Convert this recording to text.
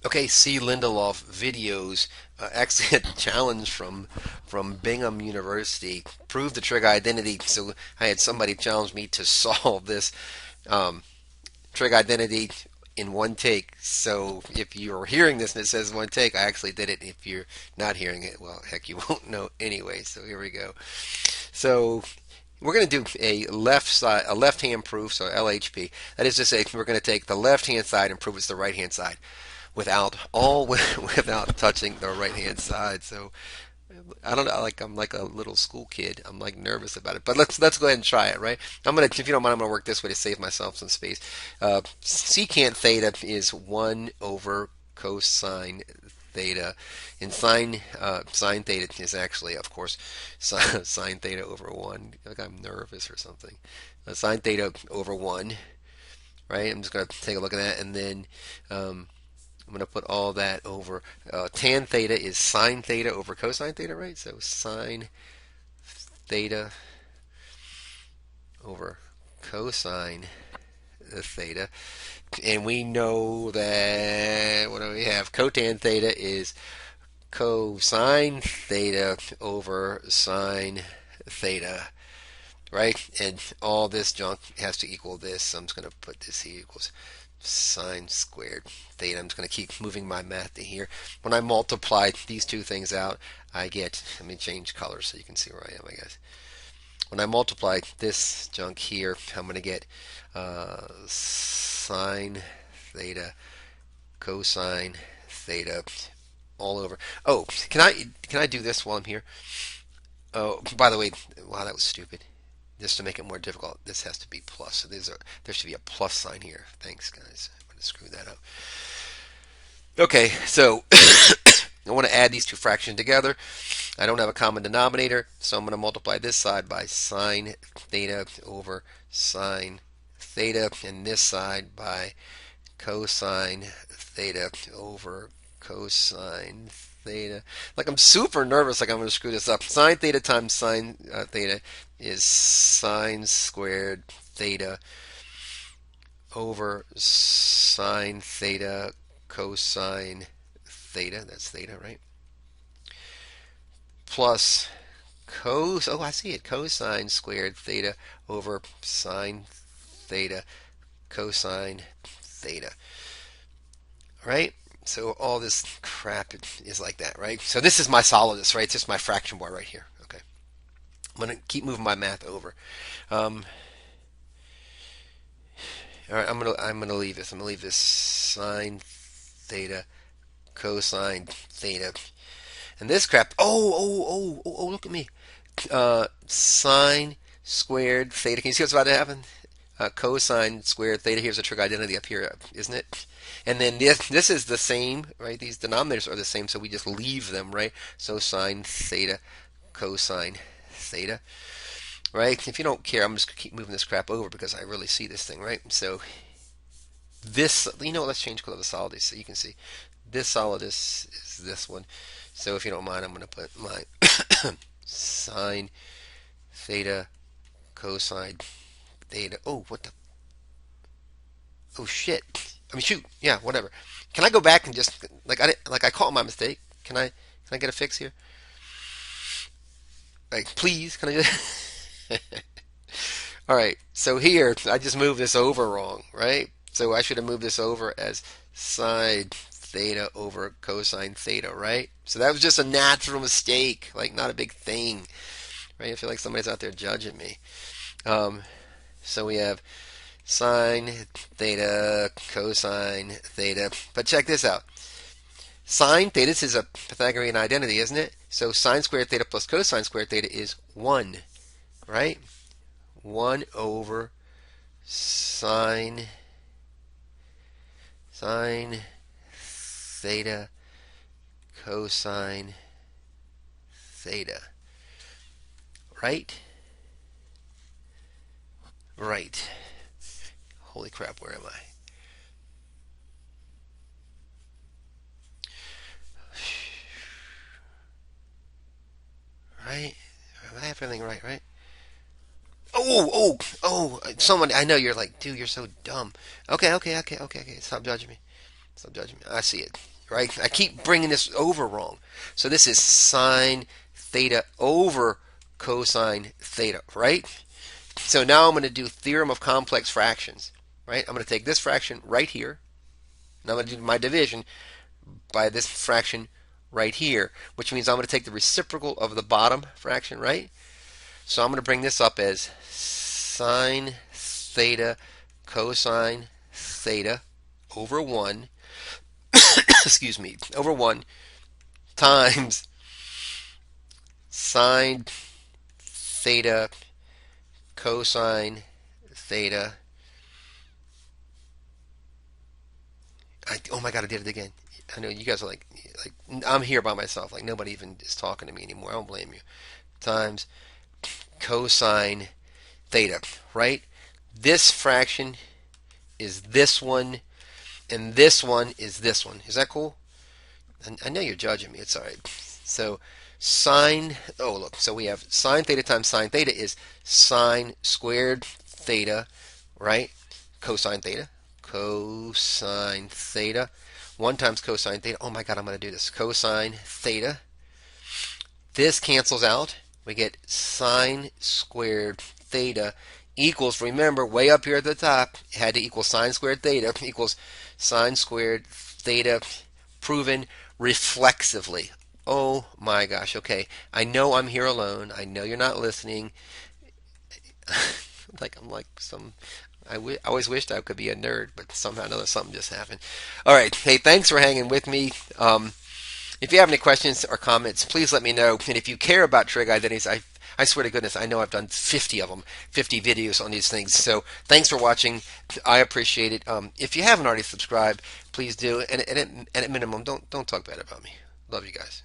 Okay, see Lindelof videos. Actually, a challenge from Bingham University. Prove the trig identity. So I had somebody challenge me to solve this um, trig identity in one take. So if you're hearing this and it says one take, I actually did it. If you're not hearing it, well, heck, you won't know anyway. So here we go. So we're going to do a left side, a left hand proof, so LHP. That is to say, we're going to take the left hand side and prove it's the right hand side without touching the right hand side. So I don't know, like I'm like a little school kid. I'm like nervous about it, but let's go ahead and try it, right? If you don't mind, I'm gonna work this way to save myself some space. Secant theta is 1 over cosine theta, and sine theta is actually, of course, sine theta over 1. Like I'm nervous or something. Sine theta over 1, right? I'm just gonna take a look at that, and then I'm going to put all that over. Tan theta is sine theta over cosine theta, right? So sine theta over cosine theta. And we know that, what do we have? Cotan theta is cosine theta over sine theta, right? And all this junk has to equal this. So I'm just going to put this here equals sine squared theta. I'm just going to keep moving my math to here. When I multiply these two things out, I get, let me change colors so you can see where I am, I guess. When I multiply this junk here, I'm going to get sine theta cosine theta all over. Oh, can I do this while I'm here? Oh, by the way, wow, that was stupid. Just to make it more difficult, this has to be plus. So there should be a plus sign here. Thanks, guys. I'm going to screw that up. Okay, so I want to add these two fractions together. I don't have a common denominator, so I'm going to multiply this side by sine theta over sine theta, and this side by cosine theta over cosine theta. Like I'm super nervous, like I'm going to screw this up. Sine theta times sine theta is sine squared theta over sine theta cosine theta. That's theta, right? Plus oh, I see it. Cosine squared theta over sine theta cosine theta. Right? So all this crap is like that, right? So this is my solidus, right? It's just my fraction bar right here. Okay. I'm going to keep moving my math over. Um, all right, I'm gonna leave this. I'm gonna leave this sine theta cosine theta, and this crap. Oh! Look at me. Sine squared theta. Can you see what's about to happen? Cosine squared theta. Here's a trig identity up here, isn't it? And then this is the same, right? These denominators are the same, so we just leave them, right? So sine theta cosine theta, right? If you don't care, I'm just gonna keep moving this crap over because I really see this thing, right? So this, let's change color of the solidus so you can see. This solidus is this one. So if you don't mind, I'm going to put my sine theta cosine theta. Oh, what the? Oh shit! I mean, shoot. Yeah, whatever. Can I go back and just I caught my mistake? Can I get a fix here? Like, please, can I just? All right. So here, I just moved this over wrong, right? So I should have moved this over as sine theta over cosine theta, right? So that was just a natural mistake, like not a big thing, right? I feel like somebody's out there judging me. Um, so we have sine theta cosine theta. But check this out. Sine theta, this is a Pythagorean identity, isn't it? So sine squared theta plus cosine squared theta is 1, right? 1 over sine theta cosine theta. Right? Right. Holy crap, where am I? Right? I have everything right, right? Oh! Someone, I know you're like, dude, you're so dumb. Okay. Stop judging me. Stop judging me. I see it. right? I keep bringing this over wrong. So this is sine theta over cosine theta, right? So now I'm going to do theorem of complex fractions, right? I'm going to take this fraction right here, and I'm going to do my division by this fraction right here, which means I'm going to take the reciprocal of the bottom fraction, right? So I'm going to bring this up as sine theta cosine theta over 1, excuse me, over 1 times sine theta cosine theta. Oh my god, I did it again. I know you guys are like I'm here by myself. Like nobody even is talking to me anymore. I don't blame you. Times cosine theta, right? This fraction is this one, and this one is this one. Is that cool? I know you're judging me. It's all right. So sine. Oh look. So we have sine theta times sine theta is sine squared theta, right? Cosine theta. Cosine theta. 1 times cosine theta. Oh my god, I'm going to do this. Cosine theta. This cancels out. We get sine squared theta equals, remember, way up here at the top, it had to equal sine squared theta equals sine squared theta proven reflexively. Oh my gosh, okay. I know I'm here alone. I know you're not listening. I'm like some. I always wished I could be a nerd, but somehow or another something just happened. All right. Hey, thanks for hanging with me. If you have any questions or comments, please let me know. And if you care about trig identities, I swear to goodness, I know I've done 50 of them, 50 videos on these things. So thanks for watching. I appreciate it. If you haven't already subscribed, please do. And at minimum, don't talk bad about me. Love you guys.